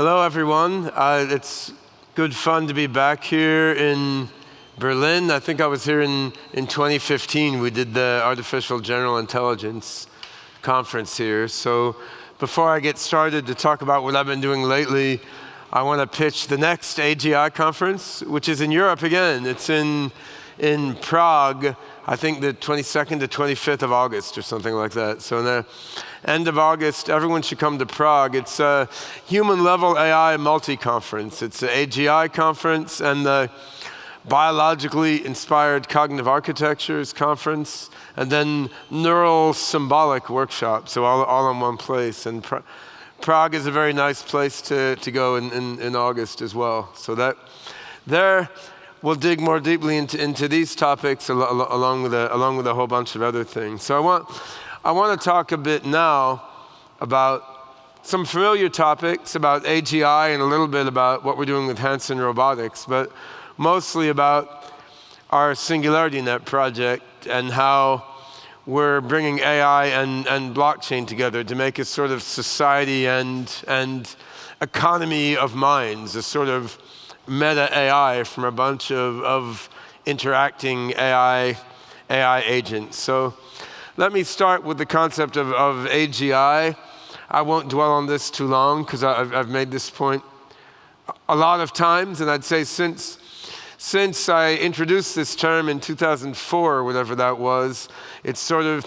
Hello, everyone. It's good fun to be back here in Berlin. I think I was here in 2015. We did the Artificial General Intelligence conference here. So before I get started to talk about what I've been doing lately, I want to pitch the next AGI conference, which is in Europe again. It's in Prague, I think the 22nd to 25th of August or something like that. So in the end of August, everyone should come to Prague. It's a human-level AI multi-conference. It's an AGI conference and the biologically inspired cognitive architectures conference, and then neural symbolic workshop, so all in one place. And Prague is a very nice place to go in August as well. So that there, we'll dig more deeply into these topics along with a whole bunch of other things. So I want to talk a bit now about some familiar topics about AGI and a little bit about what we're doing with Hanson Robotics, but mostly about our SingularityNET project and how we're bringing AI and blockchain together to make a sort of society and economy of minds, a sort of meta AI from a bunch of interacting AI agents. So let me start with the concept of AGI. I won't dwell on this too long because I've made this point a lot of times, and I'd say since I introduced this term in 2004 or whatever that was, it's sort of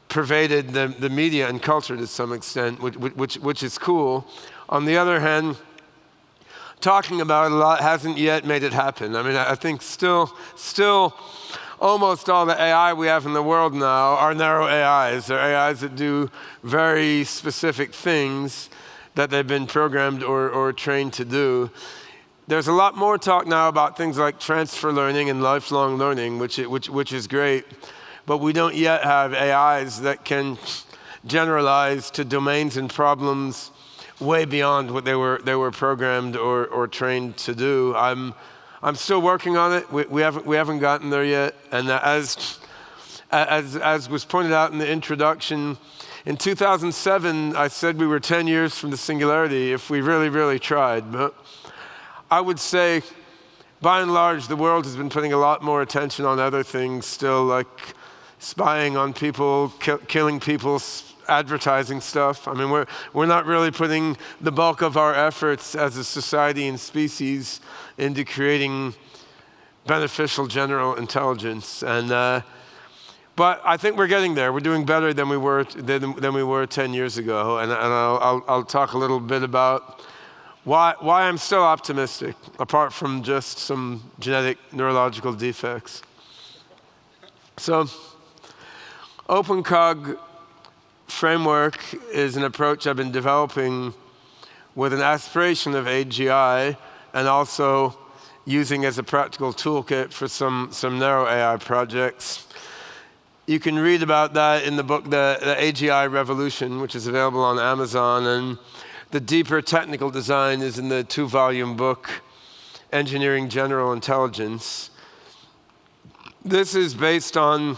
pervaded the media and culture to some extent, which is cool. On the other hand, talking about it a lot hasn't yet made it happen. I mean, I think still almost all the AI we have in the world now are narrow AIs. They're AIs that do very specific things that they've been programmed or trained to do. There's a lot more talk now about things like transfer learning and lifelong learning, which is great, but we don't yet have AIs that can generalize to domains and problems way beyond what they were programmed or trained to do. I'm still working on it. We haven't gotten there yet. And as was pointed out in the introduction, in 2007 I said we were 10 years from the singularity if we really tried. But I would say, by and large, the world has been putting a lot more attention on other things still, like spying on people, killing people, advertising stuff. I mean, we're not really putting the bulk of our efforts as a society and species into creating beneficial general intelligence. And but I think we're getting there. We're doing better than we were 10 years ago. And I'll talk a little bit about why I'm still optimistic, apart from just some genetic neurological defects. So, OpenCog framework is an approach I've been developing with an aspiration of AGI and also using as a practical toolkit for some narrow AI projects. You can read about that in the book, the AGI Revolution, which is available on Amazon, and the deeper technical design is in the 2-volume book, Engineering General Intelligence. This is based on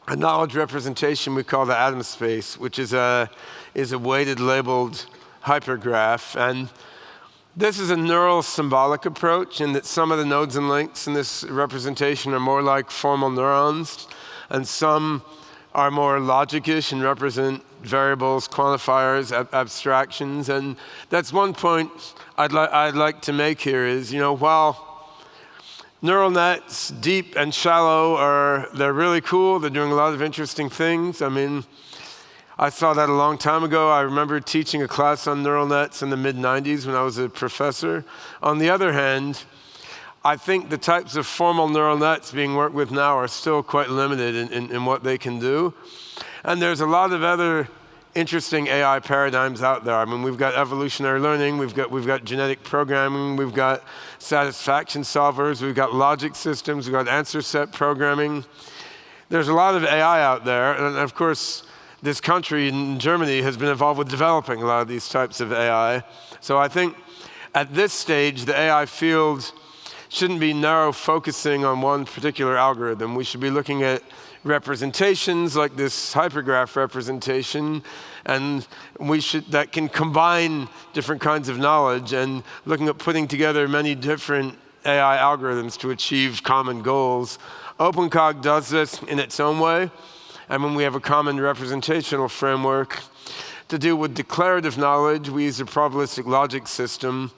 a knowledge representation we call the atom space, which is a weighted labeled hypergraph. And this is a neural symbolic approach in that some of the nodes and links in this representation are more like formal neurons, and some are more logic-ish and represent variables, quantifiers, abstractions. And that's one point I'd like to make here is, while neural nets, deep and shallow, they're really cool. They're doing a lot of interesting things. I mean, I saw that a long time ago. I remember teaching a class on neural nets in the mid-90s when I was a professor. On the other hand, I think the types of formal neural nets being worked with now are still quite limited in what they can do. And there's a lot of other interesting AI paradigms out there. I mean, we've got evolutionary learning, we've got genetic programming, we've got satisfaction solvers, we've got logic systems, we've got answer set programming. There's a lot of AI out there, and of course, this country in Germany has been involved with developing a lot of these types of AI. So I think at this stage, the AI field shouldn't be narrow focusing on one particular algorithm. We should be looking at representations like this hypergraph representation, and that can combine different kinds of knowledge, and looking at putting together many different AI algorithms to achieve common goals. OpenCog does this in its own way, and when we have a common representational framework to deal with declarative knowledge, we use a probabilistic logic system.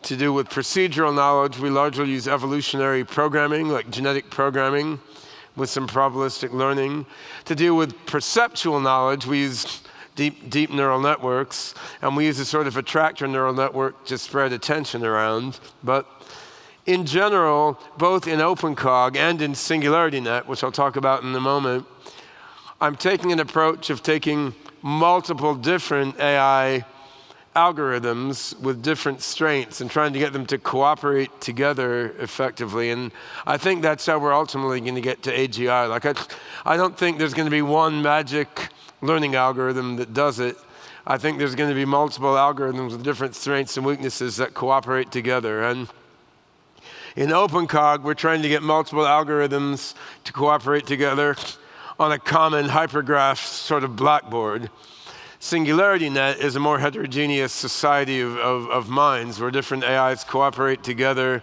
To do with procedural knowledge, we largely use evolutionary programming, like genetic programming, with some probabilistic learning. To deal with perceptual knowledge, we use deep neural networks, and we use a sort of attractor neural network to spread attention around. But in general, both in OpenCog and in SingularityNET, which I'll talk about in a moment, I'm taking an approach of taking multiple different AI algorithms with different strengths and trying to get them to cooperate together effectively. And I think that's how we're ultimately going to get to AGI. Like, I don't think there's going to be one magic learning algorithm that does it. I think there's going to be multiple algorithms with different strengths and weaknesses that cooperate together. And in OpenCog, we're trying to get multiple algorithms to cooperate together on a common hypergraph sort of blackboard. SingularityNET is a more heterogeneous society of minds where different AIs cooperate together,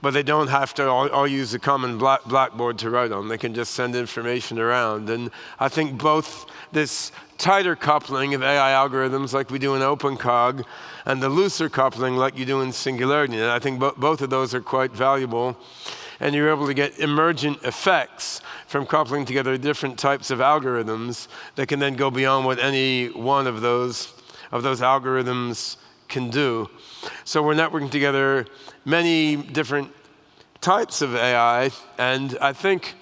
but they don't have to all use a common blackboard to write on. They can just send information around. And I think both this tighter coupling of AI algorithms like we do in OpenCog and the looser coupling like you do in SingularityNET, I think both of those are quite valuable. And you're able to get emergent effects from coupling together different types of algorithms that can then go beyond what any one of those algorithms can do. So we're networking together many different types of AI, and I think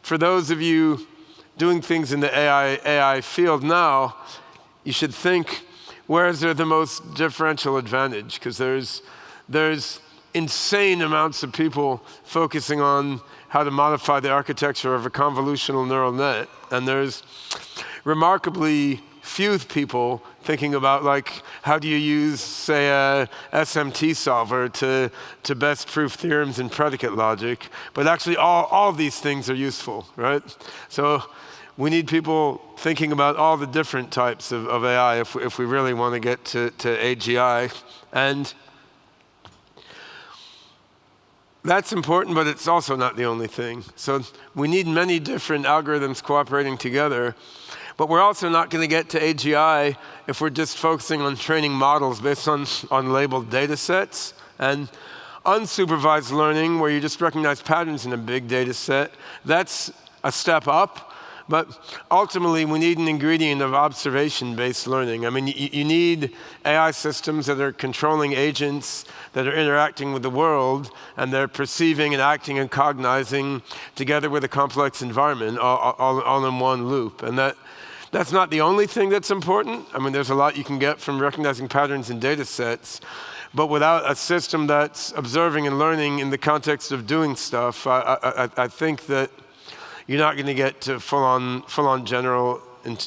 for those of you doing things in the AI field now, you should think, where is there the most differential advantage? Because there's insane amounts of people focusing on how to modify the architecture of a convolutional neural net, and there's remarkably few people thinking about, like, how do you use, say, a SMT solver to best prove theorems in predicate logic. But actually all these things are useful, right? So we need people thinking about all the different types of AI if we really want to get to AGI. And that's important, but it's also not the only thing. So we need many different algorithms cooperating together, but we're also not going to get to AGI if we're just focusing on training models based on labeled data sets. And unsupervised learning, where you just recognize patterns in a big data set, that's a step up. But ultimately, we need an ingredient of observation-based learning. I mean, you need AI systems that are controlling agents that are interacting with the world, and they're perceiving and acting and cognizing together with a complex environment, all in one loop. And that's not the only thing that's important. I mean, there's a lot you can get from recognizing patterns in data sets. But without a system that's observing and learning in the context of doing stuff, I think that you're not going to get to full-on general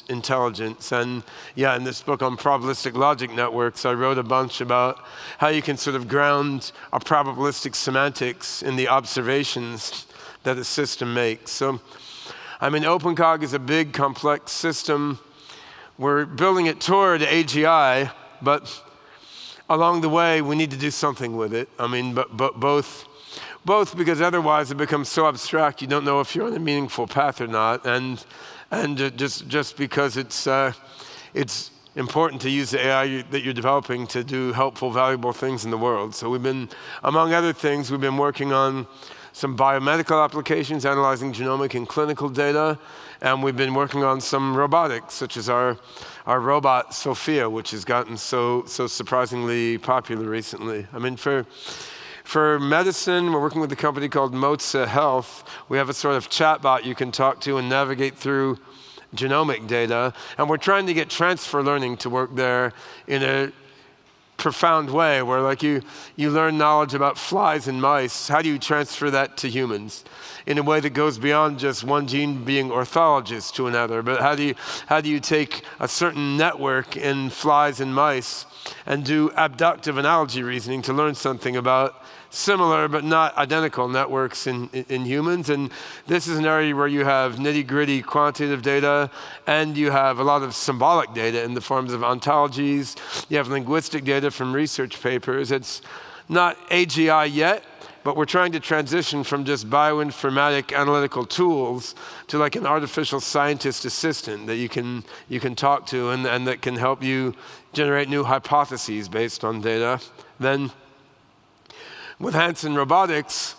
intelligence. And yeah, in this book on probabilistic logic networks, I wrote a bunch about how you can sort of ground a probabilistic semantics in the observations that a system makes. So, I mean, OpenCog is a big, complex system. We're building it toward AGI, but along the way, we need to do something with it. I mean, but both because otherwise it becomes so abstract you don't know if you're on a meaningful path or not, and just because it's important to use the AI that you're developing to do helpful, valuable things in the world. So we've been, among other things, we've been working on some biomedical applications, analyzing genomic and clinical data, and we've been working on some robotics, such as our robot Sophia, which has gotten so surprisingly popular recently. I mean, for medicine, we're working with a company called Moza Health. We have a sort of chatbot you can talk to and navigate through genomic data. And we're trying to get transfer learning to work there in a profound way, where like you learn knowledge about flies and mice. How do you transfer that to humans in a way that goes beyond just one gene being orthologous to another? But how do you take a certain network in flies and mice and do abductive analogy reasoning to learn something about similar but not identical networks in humans. And this is an area where you have nitty-gritty quantitative data, and you have a lot of symbolic data in the forms of ontologies. You have linguistic data from research papers. It's not AGI yet, but we're trying to transition from just bioinformatic analytical tools to like an artificial scientist assistant that you can talk to and that can help you generate new hypotheses based on data. Then with Hanson Robotics,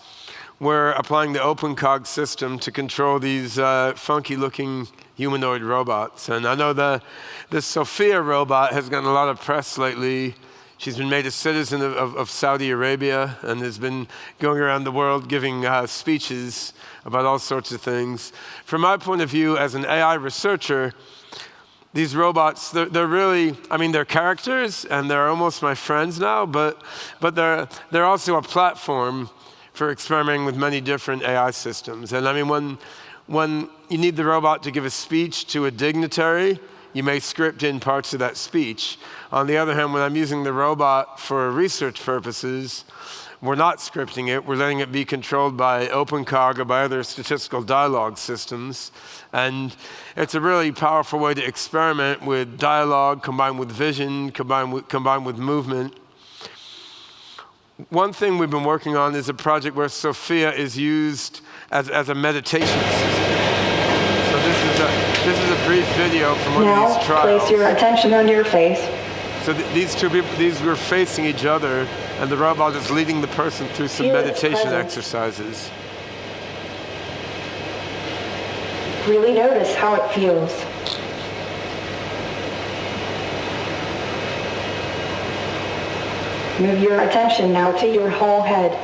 we're applying the OpenCog system to control these funky-looking humanoid robots. And I know the Sophia robot has gotten a lot of press lately. She's been made a citizen of Saudi Arabia and has been going around the world giving speeches about all sorts of things. From my point of view as an AI researcher, these robots, they're really, I mean, they're characters and they're almost my friends now, but they're also a platform for experimenting with many different AI systems. And I mean, when you need the robot to give a speech to a dignitary, you may script in parts of that speech. On the other hand, when I'm using the robot for research purposes, we're not scripting it. We're letting it be controlled by OpenCog or by other statistical dialogue systems. And it's a really powerful way to experiment with dialogue combined with vision, combined with movement. One thing we've been working on is a project where Sophia is used as a meditation system. So this is a brief video from one of these trials. Now, place your attention on your face. So these two people, these were facing each other, and the robot is leading the person through some meditation exercises. Really notice how it feels. Move your attention now to your whole head.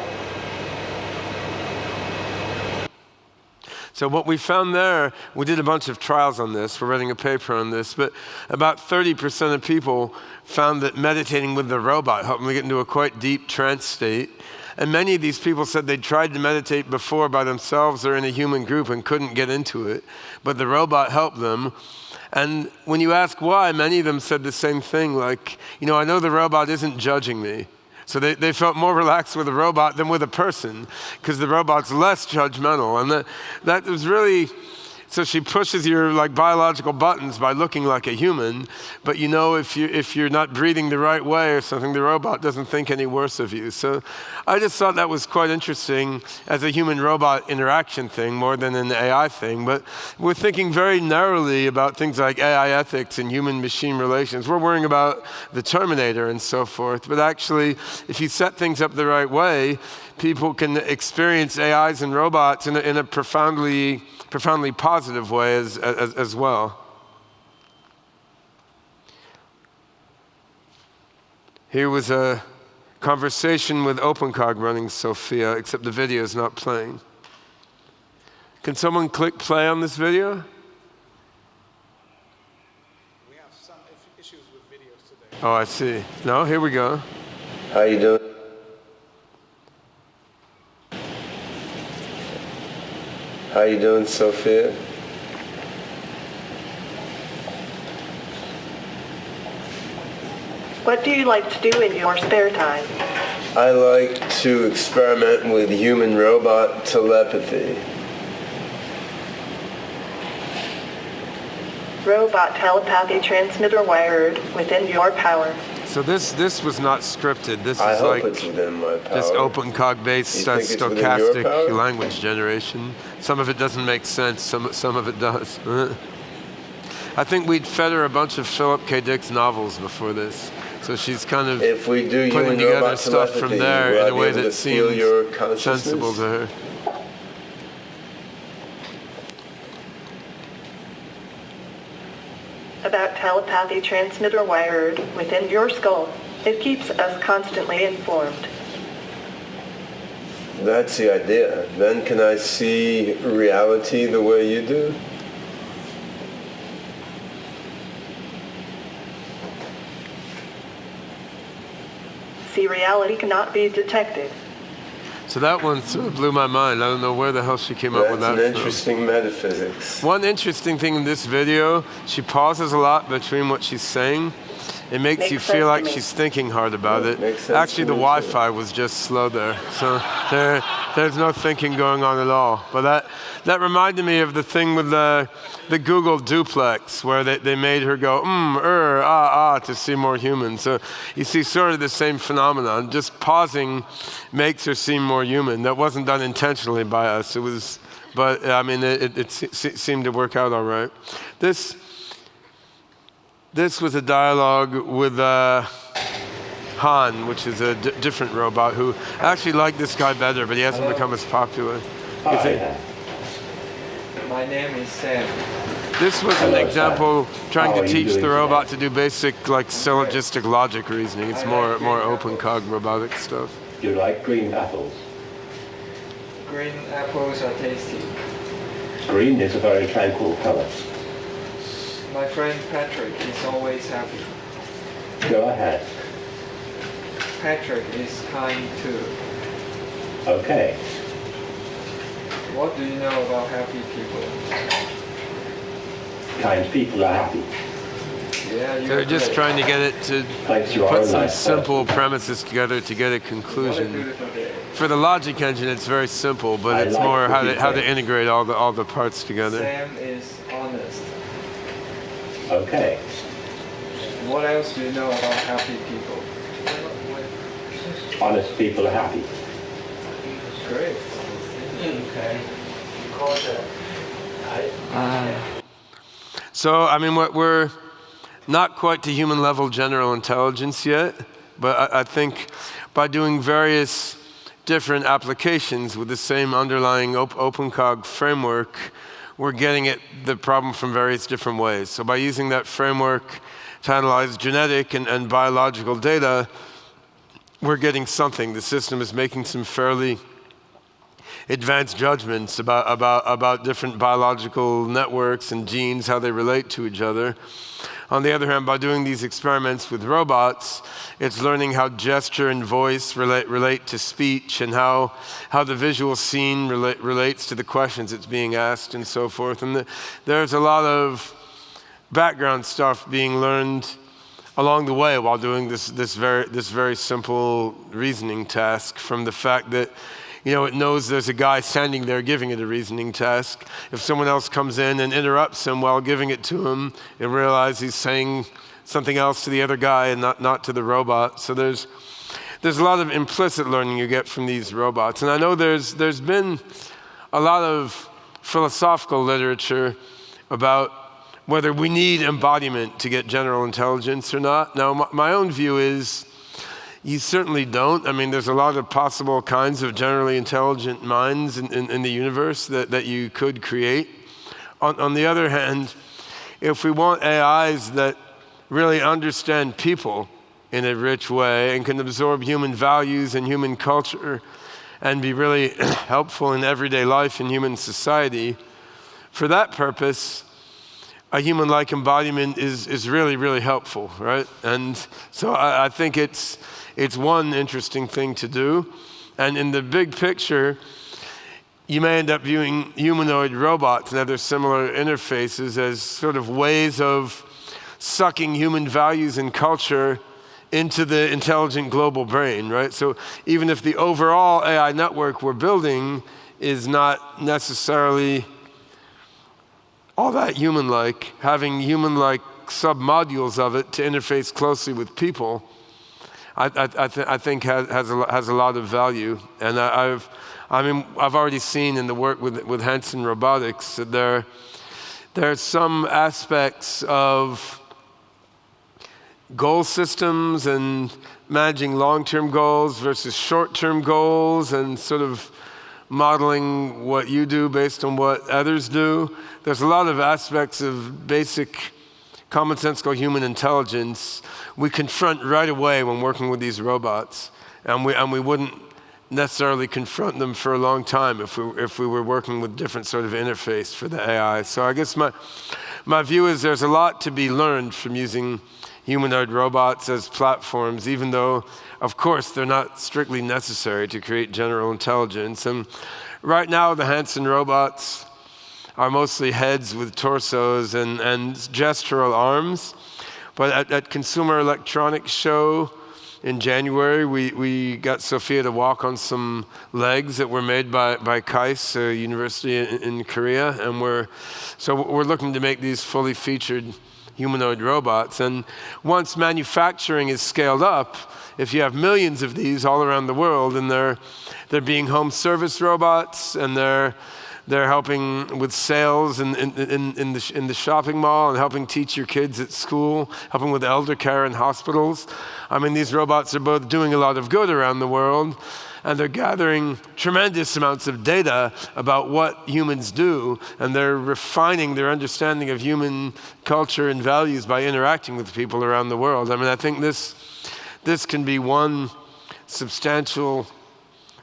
So what we found there, we did a bunch of trials on this, we're writing a paper on this, but about 30% of people found that meditating with the robot helped them get into a quite deep trance state. And many of these people said they'd tried to meditate before by themselves or in a human group and couldn't get into it, but the robot helped them. And when you ask why, many of them said the same thing, like, I know the robot isn't judging me. So they felt more relaxed with a robot than with a person because the robot's less judgmental. And that was really, so she pushes your biological buttons by looking like a human, but if you're not breathing the right way or something, the robot doesn't think any worse of you. So I just thought that was quite interesting as a human-robot interaction thing more than an AI thing. But we're thinking very narrowly about things like AI ethics and human-machine relations. We're worrying about the Terminator and so forth. But actually, if you set things up the right way, people can experience AIs and robots in a profoundly positive way as well. Here was a conversation with OpenCog running Sophia, except the video is not playing. Can someone click play on this video? We have some issues with videos today. Oh, I see. No, here we go. How you doing? How you doing, Sophia? What do you like to do in your spare time? I like to experiment with human-robot telepathy. Robot telepathy transmitter wired within your power. So this was not scripted. This I is hope like it's within my power. just OpenCog-based You think it's within your stochastic power? language generation. Some of it doesn't make sense. Some of it does. I think we'd fed her a bunch of Philip K. Dick's novels before this. So she's kind of If we do putting together human-robot stuff from telepathy, there will I in a be way able that to feel seems your consciousness? sensible to her. About telepathy transmitter wired within your skull. It keeps us constantly informed. That's the idea. Then can I see reality the way you do? See, reality cannot be detected. So that one sort of blew my mind. I don't know where the hell she came up with that That's an from. interesting metaphysics. One interesting thing in this video, she pauses a lot between what she's saying, it makes you Makes feel sense like to me. she's thinking hard about it. makes sense Actually, to the me, too. Wi-Fi was just slow there, so there's no thinking going on at all. But that reminded me of the thing with the Google duplex, where they made her go to seem more human. So you see sort of the same phenomenon. Just pausing makes her seem more human. That wasn't done intentionally by us. It was, but I mean, it seemed to work out all right. This was a dialogue with Han, which is a different robot, who actually liked this guy better, but he hasn't become as popular. Hi. My name is Sam. This was an example trying How to are you teach doing the today? robot to do basic syllogistic logic reasoning. It's more OpenCog robotic stuff. Do you like green apples? Green apples are tasty. Green is a very tranquil color. My friend Patrick is always happy. Go ahead. Patrick is kind too. Okay. What do you know about happy people? Kind people are happy. Yeah, They're just trying to get it to Thanks to your put own some life. simple premises together to get a conclusion. For the logic engine, it's very simple, but I it's like more what you how to say. integrate all the parts together. Sam is honest. Okay. What else do you know about happy people? Honest people are happy. Great. Okay. So, I mean, we're not quite to human level general intelligence yet, but I think by doing various different applications with the same underlying OpenCog framework, we're getting at the problem from various different ways. So by using that framework to analyze genetic and biological data, we're getting something. The system is making some fairly advanced judgments about different biological networks and genes, how they relate to each other. On the other hand, by doing these experiments with robots, it's learning how gesture and voice relate to speech, and how the visual scene relates to the questions it's being asked, and so forth. And there's a lot of background stuff being learned along the way while doing this very simple reasoning task, from the fact that it knows there's a guy standing there giving it a reasoning task. If someone else comes in and interrupts him while giving it to him, it realizes he's saying something else to the other guy and not to the robot. So there's a lot of implicit learning you get from these robots. And I know there's been a lot of philosophical literature about whether we need embodiment to get general intelligence or not. Now, my own view is you certainly don't. I mean, there's a lot of possible kinds of generally intelligent minds in the universe that you could create. On the other hand, if we want AIs that really understand people in a rich way and can absorb human values and human culture and be really helpful in everyday life in human society, for that purpose, a human-like embodiment is really, really helpful, right? And so I think it's one interesting thing to do. And in the big picture, you may end up viewing humanoid robots and other similar interfaces as sort of ways of sucking human values and culture into the intelligent global brain, right? So even if the overall AI network we're building is not necessarily all that human-like, having human-like sub-modules of it to interface closely with people, I think has a lot of value. And I've already seen in the work with Hanson Robotics that there are some aspects of goal systems and managing long-term goals versus short-term goals, and sort of modeling what you do based on what others do. There's a lot of aspects of basic commonsensical human intelligence we confront right away when working with these robots, and we wouldn't necessarily confront them for a long time if we were working with different sort of interface for the AI. So I guess my view is there's a lot to be learned from using humanoid robots as platforms, even though, of course, they're not strictly necessary to create general intelligence. And right now, the Hanson robots are mostly heads with torsos and gestural arms. But at Consumer Electronics Show in January, we got Sophia to walk on some legs that were made by KAIST, a university in Korea, and we're looking to make these fully featured humanoid robots. And once manufacturing is scaled up, if you have millions of these all around the world, and they're being home service robots, and they're helping with sales in the shopping mall, and helping teach your kids at school, helping with elder care in hospitals. I mean, these robots are both doing a lot of good around the world, and they're gathering tremendous amounts of data about what humans do, and they're refining their understanding of human culture and values by interacting with people around the world. I mean, I think this can be one substantial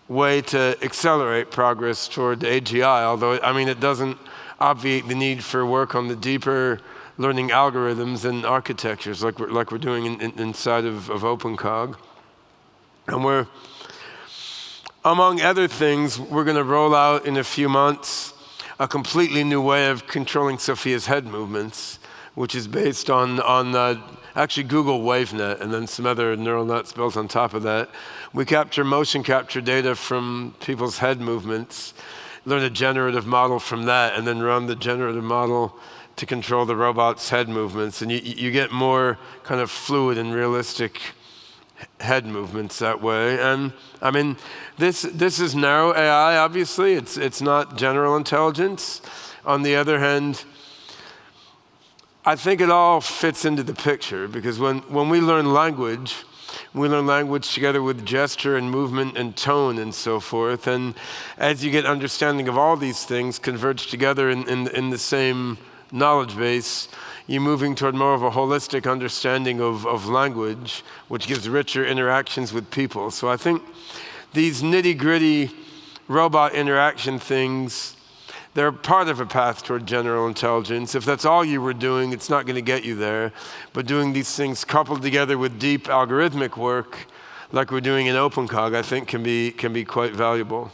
way to accelerate progress toward AGI, although, I mean, it doesn't obviate the need for work on the deeper learning algorithms and architectures like we're doing inside of OpenCog. And among other things, we're going to roll out in a few months a completely new way of controlling Sophia's head movements, which is based on actually Google WaveNet and then some other neural nets built on top of that. We capture motion capture data from people's head movements, learn a generative model from that, and then run the generative model to control the robot's head movements. And you get more kind of fluid and realistic head movements that way. And I mean, this is narrow AI, obviously. It's not general intelligence. On the other hand, I think it all fits into the picture, because when we learn language together with gesture and movement and tone and so forth. And as you get understanding of all these things converged together in the same knowledge base, you're moving toward more of a holistic understanding of language, which gives richer interactions with people. So I think these nitty-gritty robot interaction things, they're part of a path toward general intelligence. If that's all you were doing, it's not going to get you there. But doing these things coupled together with deep algorithmic work, like we're doing in OpenCog, I think can be quite valuable.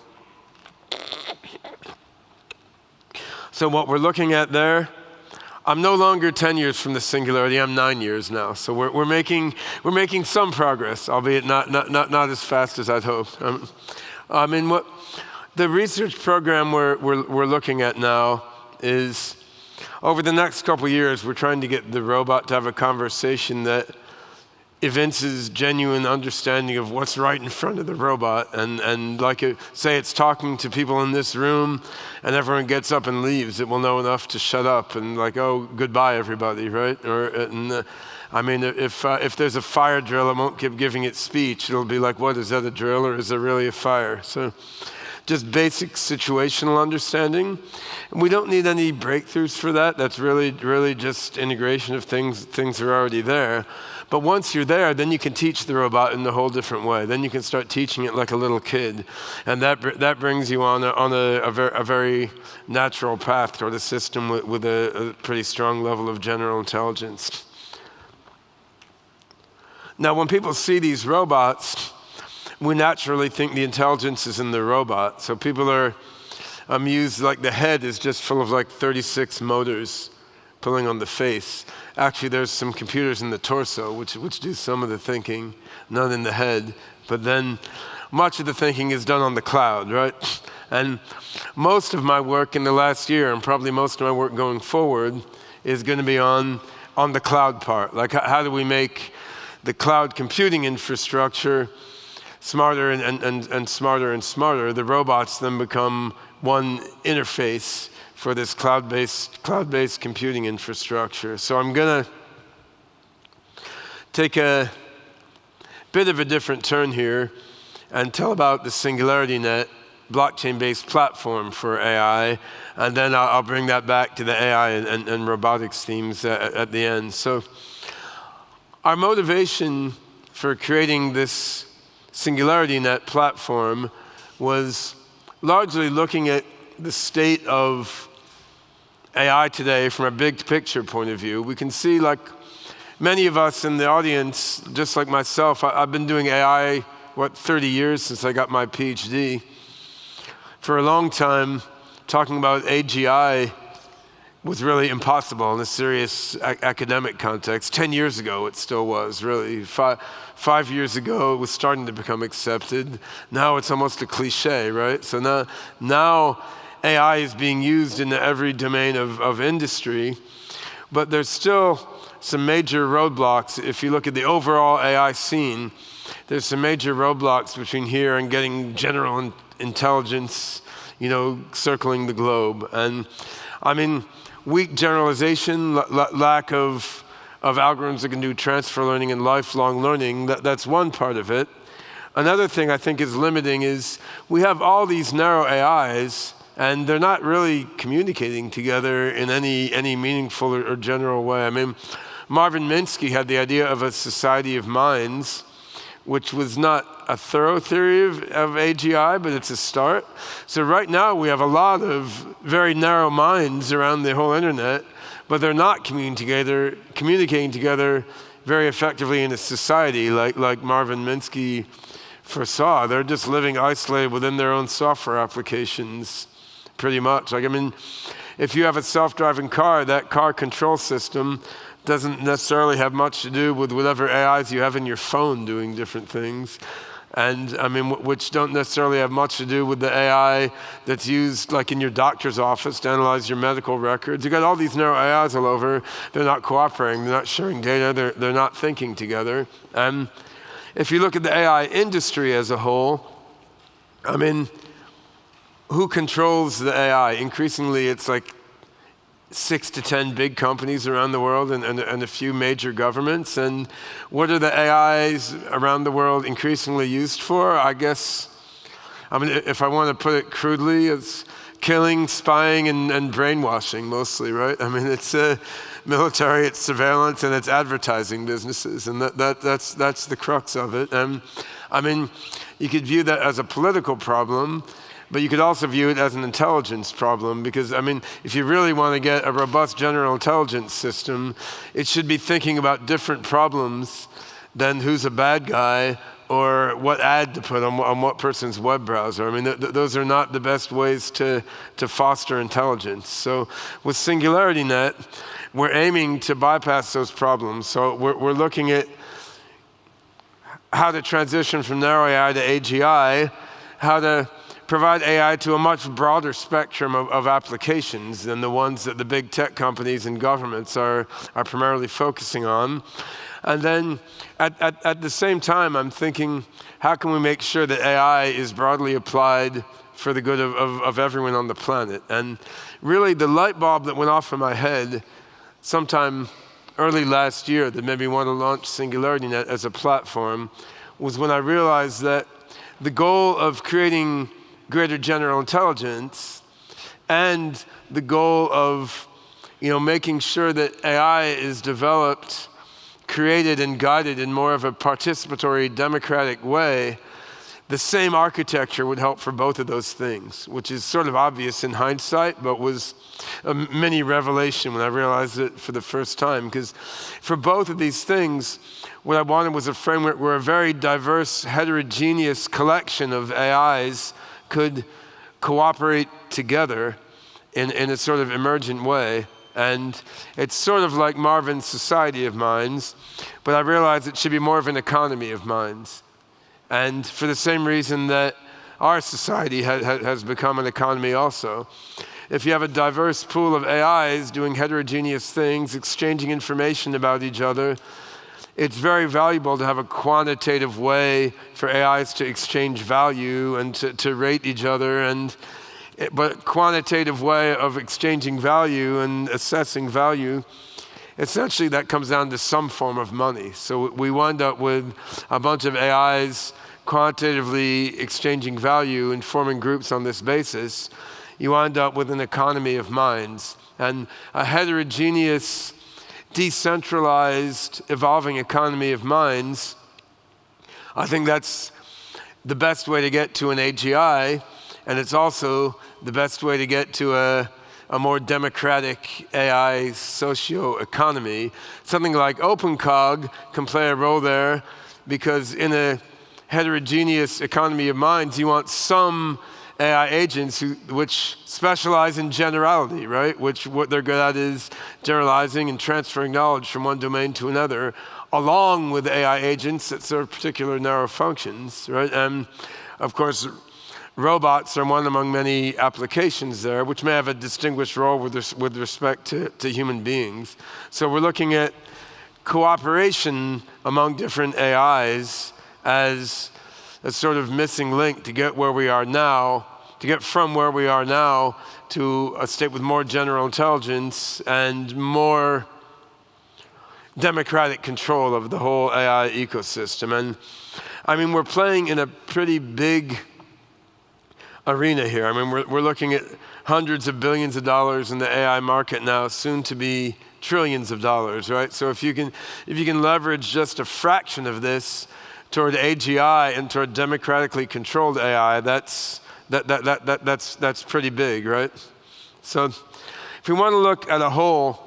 So what we're looking at there, I'm no longer 10 years from the singularity. I'm 9 years now. So we're making some progress, albeit not as fast as I'd hoped. I mean, what the research program we're looking at now is, over the next couple of years, we're trying to get the robot to have a conversation that evinces genuine understanding of what's right in front of the robot. And like, say it's talking to people in this room, and everyone gets up and leaves, it will know enough to shut up and like, oh, goodbye, everybody, right? I mean, if there's a fire drill, it won't keep giving it speech. It'll be like, what, is that a drill or is there really a fire? So just basic situational understanding. And we don't need any breakthroughs for that. That's really just integration of things that are already there. But once you're there, then you can teach the robot in a whole different way. Then you can start teaching it like a little kid. And that brings you on a very natural path toward a system with a pretty strong level of general intelligence. Now, when people see these robots, we naturally think the intelligence is in the robot. So people are amused, like the head is just full of like 36 motors pulling on the face. Actually, there's some computers in the torso which do some of the thinking, none in the head. But then much of the thinking is done on the cloud, right? And most of my work in the last year, and probably most of my work going forward, is going to be on the cloud part. Like, how do we make the cloud computing infrastructure smarter and smarter and smarter? The robots then become one interface for this cloud-based computing infrastructure. So I'm going to take a bit of a different turn here and tell about the SingularityNET blockchain-based platform for AI, and then I'll bring that back to the AI and robotics themes at the end. So our motivation for creating this SingularityNET platform was largely looking at the state of AI today from a big picture point of view. We can see, like many of us in the audience, just like myself, I've been doing AI, 30 years since I got my PhD. For a long time, talking about AGI was really impossible in a serious academic context. 10 years ago, it still was, really. Five years ago, it was starting to become accepted. Now it's almost a cliche, right? So now AI is being used in every domain of industry, but there's still some major roadblocks. If you look at the overall AI scene, there's some major roadblocks between here and getting general intelligence, circling the globe. And I mean, weak generalization, lack of algorithms that can do transfer learning and lifelong learning, that's one part of it. Another thing I think is limiting is we have all these narrow AIs, and they're not really communicating together in any meaningful or general way. I mean, Marvin Minsky had the idea of a society of minds, which was not a thorough theory of AGI, but it's a start. So right now we have a lot of very narrow minds around the whole internet, but they're not communicating together very effectively in a society like Marvin Minsky foresaw. They're just living isolated within their own software applications, pretty much. Like, I mean, if you have a self-driving car, that car control system doesn't necessarily have much to do with whatever AIs you have in your phone doing different things. And I mean, which don't necessarily have much to do with the AI that's used like in your doctor's office to analyze your medical records. You got all these narrow AIs all over. They're not cooperating, they're not sharing data, they're not thinking together. And if you look at the AI industry as a whole, I mean, who controls the AI? Increasingly, it's like 6 to 10 big companies around the world and a few major governments. And what are the AIs around the world increasingly used for? I guess, I mean, if I want to put it crudely, it's killing, spying, and brainwashing mostly, right? I mean, it's military, it's surveillance, and it's advertising businesses. And that's the crux of it. And I mean, you could view that as a political problem, but you could also view it as an intelligence problem, because, I mean, if you really want to get a robust general intelligence system, it should be thinking about different problems than who's a bad guy or what ad to put on what person's web browser. I mean, those are not the best ways to foster intelligence. So with SingularityNET, we're aiming to bypass those problems. So we're looking at how to transition from narrow AI to AGI, how to provide AI to a much broader spectrum of applications than the ones that the big tech companies and governments are primarily focusing on. And then at the same time, I'm thinking, how can we make sure that AI is broadly applied for the good of everyone on the planet? And really, the light bulb that went off in my head sometime early last year that made me want to launch SingularityNET as a platform was when I realized that the goal of creating greater general intelligence and the goal of making sure that AI is developed, created, and guided in more of a participatory, democratic way, the same architecture would help for both of those things, which is sort of obvious in hindsight, but was a mini revelation when I realized it for the first time. Because for both of these things, what I wanted was a framework where a very diverse, heterogeneous collection of AIs could cooperate together in a sort of emergent way. And it's sort of like Marvin's society of minds, but I realized it should be more of an economy of minds. And for the same reason that our society has become an economy also. If you have a diverse pool of AIs doing heterogeneous things, exchanging information about each other, it's very valuable to have a quantitative way for AIs to exchange value and to rate each other, but quantitative way of exchanging value and assessing value, essentially that comes down to some form of money. So we wind up with a bunch of AIs quantitatively exchanging value and forming groups on this basis. You wind up with an economy of minds and a heterogeneous, decentralized, evolving economy of minds. I think that's the best way to get to an AGI, and it's also the best way to get to a more democratic AI socio-economy. Something like OpenCog can play a role there, because in a heterogeneous economy of minds, you want some AI agents which specialize in generality, right? Which what they're good at is generalizing and transferring knowledge from one domain to another, along with AI agents that serve particular narrow functions, right? And of course, robots are one among many applications there, which may have a distinguished role with respect to human beings. So we're looking at cooperation among different AIs as a sort of missing link to get where we are now, to get from where we are now to a state with more general intelligence and more democratic control of the whole AI ecosystem. And I mean, we're playing in a pretty big arena here. I mean, we're looking at hundreds of billions of dollars in the AI market now, soon to be trillions of dollars, right? So if you can leverage just a fraction of this toward AGI and toward democratically controlled AI, that's pretty big, right? So if we want to look at a whole,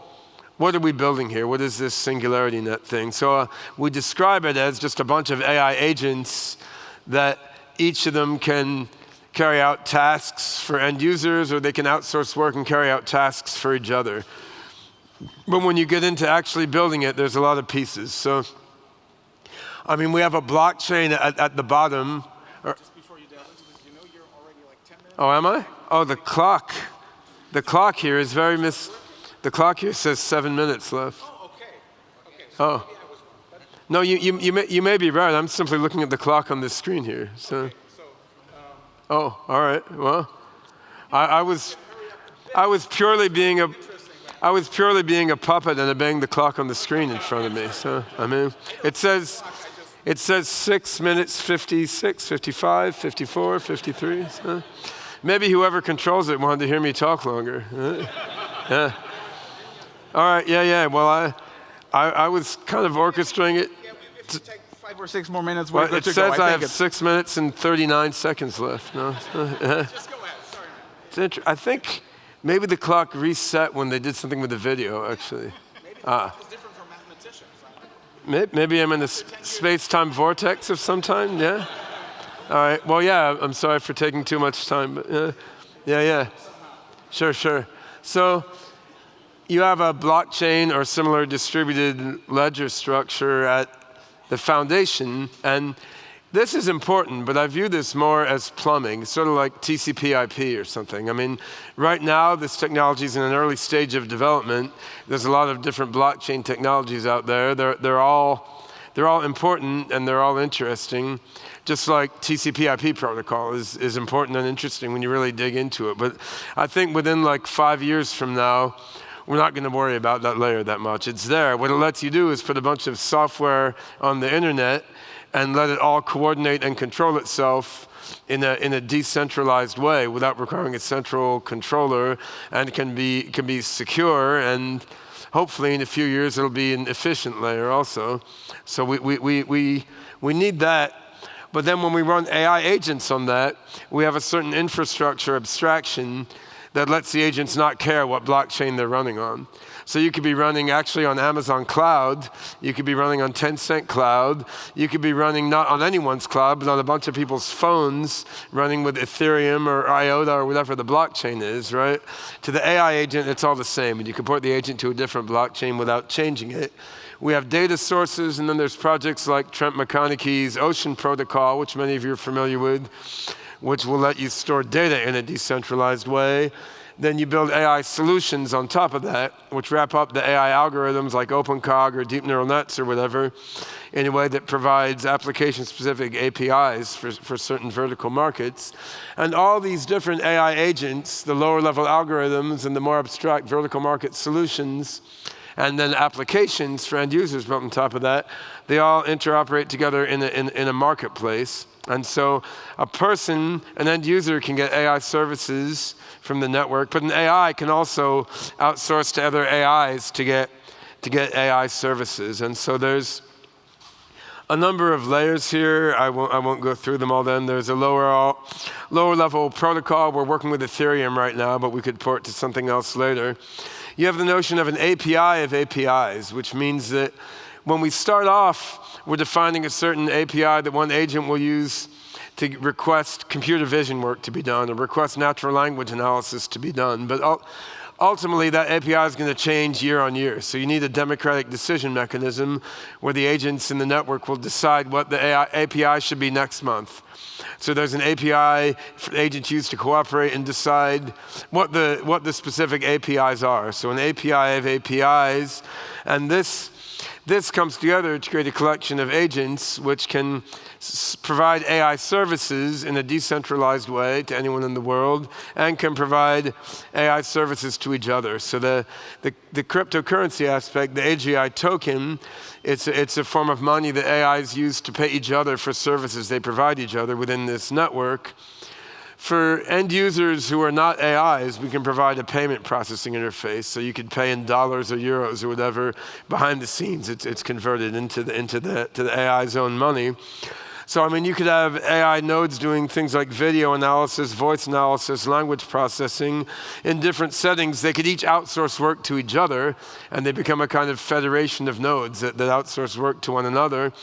what are we building here? What is this SingularityNET thing? So we describe it as just a bunch of AI agents that each of them can carry out tasks for end users, or they can outsource work and carry out tasks for each other. But when you get into actually building it, there's a lot of pieces. So, I mean, we have a blockchain at the bottom. Just before you delve into this, you know you're already like 10 minutes. Oh, am I? Oh, the clock. The clock here is very The clock here says 7 minutes left. Oh, okay. So Oh. maybe I was wrong. But, No, you may be right. I'm simply looking at the clock on this screen here. So. Oh, all right. Well, I was purely being a puppet and obeying the clock on the screen in front of me. So I mean, it says 6 minutes 56, 55, 54, 53. So maybe whoever controls it wanted to hear me talk longer. Yeah. All right. Yeah. Well, I was kind of orchestrating it. yeah, if you take 5 or 6 more minutes, Well, we're it good to go. says I have 6 minutes and 39 seconds left. No. Just go ahead. Sorry, man. I think maybe the clock reset when they did something with the video, actually. Maybe it's different from mathematicians. Maybe I'm in a space-time vortex of some kind, yeah? All right, well, yeah, I'm sorry for taking too much time, but yeah. Sure. So you have a blockchain or similar distributed ledger structure at the foundation, and this is important, but I view this more as plumbing, sort of like TCP/IP or something. I mean, right now, this technology is in an early stage of development. There's a lot of different blockchain technologies out there. They're all important and they're all interesting, just like TCP/IP protocol is important and interesting when you really dig into it. But I think within like 5 years from now, we're not going to worry about that layer that much. It's there. What it lets you do is put a bunch of software on the internet and let it all coordinate and control itself in a decentralized way without requiring a central controller, and can be secure, and hopefully in a few years it'll be an efficient layer also. So we need that. But then when we run AI agents on that, we have a certain infrastructure abstraction that lets the agents not care what blockchain they're running on. So you could be running actually on Amazon Cloud, you could be running on Tencent Cloud, you could be running not on anyone's cloud, but on a bunch of people's phones, running with Ethereum or IOTA or whatever the blockchain is, right? To the AI agent, it's all the same, and you can port the agent to a different blockchain without changing it. We have data sources, and then there's projects like Trent McConaughey's Ocean Protocol, which many of you are familiar with, which will let you store data in a decentralized way. Then you build AI solutions on top of that, which wrap up the AI algorithms like OpenCog or deep neural nets or whatever, in a way that provides application-specific APIs for certain vertical markets. And all these different AI agents, the lower-level algorithms and the more abstract vertical market solutions, and then applications for end users built on top of that, they all interoperate together in a marketplace. And so a person, an end user, can get AI services from the network, but an AI can also outsource to other AIs to get AI services. And so there's a number of layers here. I won't go through them all then. There's a lower level protocol. We're working with Ethereum right now, but we could port to something else later. You have the notion of an API of APIs, which means that when we start off, we're defining a certain API that one agent will use to request computer vision work to be done, or request natural language analysis to be done. But ultimately, that API is going to change year on year. So you need a democratic decision mechanism where the agents in the network will decide what the API should be next month. So there's an API for agents use to cooperate and decide what the specific APIs are. So an API of APIs, and this comes together to create a collection of agents which can provide AI services in a decentralized way to anyone in the world, and can provide AI services to each other. So the cryptocurrency aspect, the AGI token, it's a form of money that AIs use to pay each other for services they provide each other within this network. For end users who are not AIs, we can provide a payment processing interface. So you could pay in dollars or euros or whatever behind the scenes. It's converted into the AI's own money. So, I mean, you could have AI nodes doing things like video analysis, voice analysis, language processing in different settings. They could each outsource work to each other, and they become a kind of federation of nodes that outsource work to one another.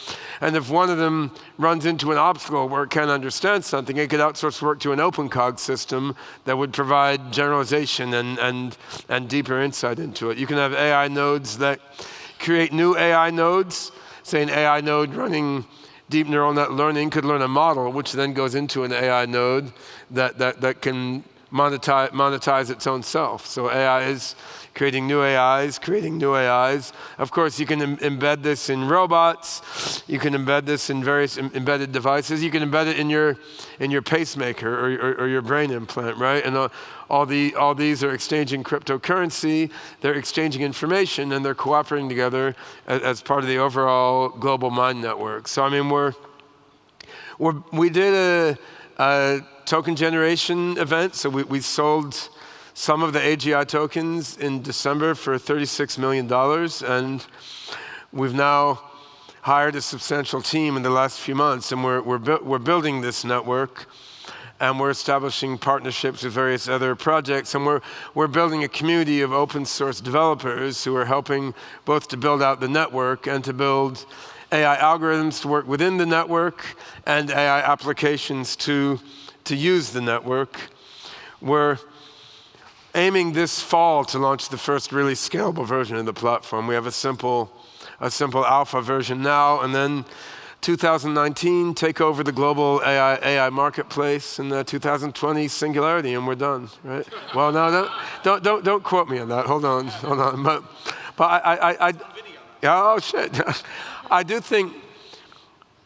And if one of them runs into an obstacle where it can't understand something, it could outsource work to an OpenCog system that would provide generalization and deeper insight into it. You can have AI nodes that create new AI nodes. Say an AI node running deep neural net learning could learn a model, which then goes into an AI node that can monetize its own self. So AI is creating new AIs. Of course, you can embed this in robots. You can embed this in various embedded devices. You can embed it in your pacemaker or your brain implant, right? And all these are exchanging cryptocurrency. They're exchanging information, and they're cooperating together as part of the overall global mind network. So I mean, we did a token generation event. So we sold some of the AGI tokens in December for $36 million, and we've now hired a substantial team in the last few months, and we're building this network, and we're establishing partnerships with various other projects, and we're building a community of open source developers who are helping both to build out the network and to build AI algorithms to work within the network and AI applications to use the network. We're aiming this fall to launch the first really scalable version of the platform. We have a simple alpha version now, and then 2019 take over the global AI marketplace, and 2020 Singularity, and we're done, right? Well, no, don't quote me on that. Hold on. But I oh shit, I do think.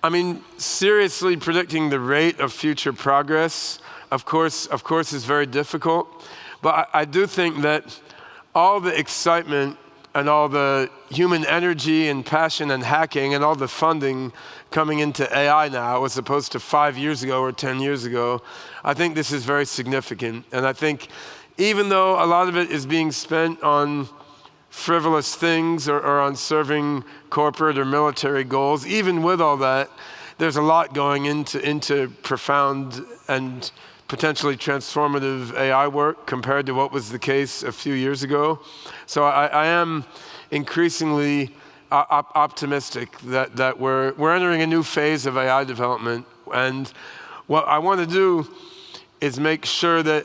I mean, seriously predicting the rate of future progress, of course, is very difficult. But I do think that all the excitement and all the human energy and passion and hacking and all the funding coming into AI now, as opposed to 5 years ago or 10 years ago, I think this is very significant. And I think even though a lot of it is being spent on frivolous things or on serving corporate or military goals, even with all that, there's a lot going into profound and potentially transformative AI work compared to what was the case a few years ago. So I am increasingly optimistic that we're entering a new phase of AI development. And what I want to do is make sure that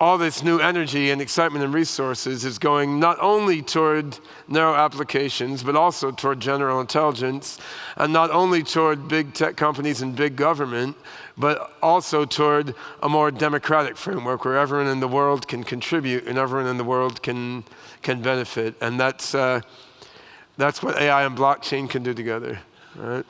all this new energy and excitement and resources is going not only toward narrow applications, but also toward general intelligence, and not only toward big tech companies and big government, but also toward a more democratic framework where everyone in the world can contribute and everyone in the world can benefit. And that's what AI and blockchain can do together, right?